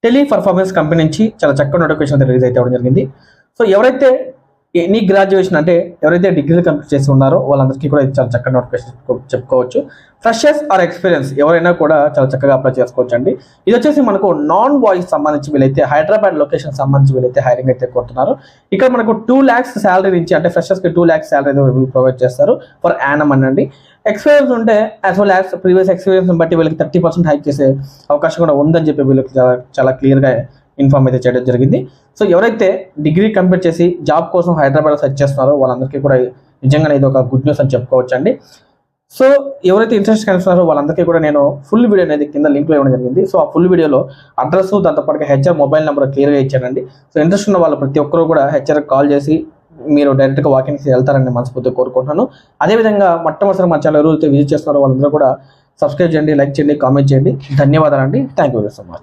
Tele performance company నుంచి చాలా చక్కటి నోటిఫికేషన్ రిలీజ్ అయితే అవ్వడం జరిగింది. సో ఎవరైతే ఎనీ గ్రాడ్యుయేషన్ అంటే ఎవరైతే డిగ్రీలు కంప్లీట్ చేసి ఉన్నారో వాళ్ళందరికీ కూడా ఇది చాలా చక్కటి నోటిఫికేషన్ చెప్పుకోవచ్చు. ఫ్రెషర్స్ ఆర్ ఎక్స్పీరియన్స్ ఎవరైనా కూడా చాలా చక్కగా అప్లై చేసుకోవచ్చు అండి. ఇది వచ్చేసి మనకు నాన్ వాయిస్ సంబంధించి వీళ్ళైతే హైదరాబాద్ లొకేషన్ సంబంధించి వీళ్ళైతే హైరింగ్ అయితే కోరుతున్నారు. ఇక్కడ మనకు 2 lakhs శాలరీ నుంచి అంటే ఫ్రెషర్స్కి 2 lakhs శాలరీ ప్రొవైడ్ చేస్తారు ఫర్ యానమ్ అనండి. ఎక్స్పీరియన్స్ ఉంటే as well as previous experience బట్టి వీళ్ళకి 30% హైక్ చేసే అవకాశం కూడా ఉందని చెప్పి వీళ్ళకి చాలా క్లియర్గా ఇన్ఫార్మ్ అయితే చేయడం జరిగింది. సో ఎవరైతే డిగ్రీ కంప్లీట్ చేసి జాబ్ కోసం హైదరాబాద్లో సెర్చ్ చేస్తున్నారో వాళ్ళందరికీ కూడా నిజంగానే ఇది ఒక గుడ్ న్యూస్ అని చెప్పుకోవచ్చు అండి. సో ఎవరైతే ఇంట్రెస్ట్ కనిపిస్తున్నారో వాళ్ళందరికీ కూడా నేను ఫుల్ వీడియో అనేది కింద లింక్లో ఇవ్వడం జరిగింది. సో ఆ ఫుల్ వీడియోలో అడ్రస్ దాంతోపాటుగా హెచ్ఆర్ మొబైల్ నెంబర్ క్లియర్గా ఇచ్చానండి. సో ఇంట్రెస్ట్ ఉన్న వాళ్ళు ప్రతి ఒక్కరు కూడా హెచ్ఆర్కి కాల్ చేసి మీరు డైరెక్ట్గా వాకింగ్కి వెళ్తారని మనస్ఫూర్తిగా కోరుకుంటున్నాను. అదేవిధంగా మొట్టమొదటి మా ఛానల్ ఎవరైతే విజిట్ చేస్తున్నారో వాళ్ళందరూ కూడా సబ్స్క్రైబ్ చేయండి, లైక్ చేయండి, కామెంట్ చేయండి. ధన్యవాదాలండి. Thank you very so much.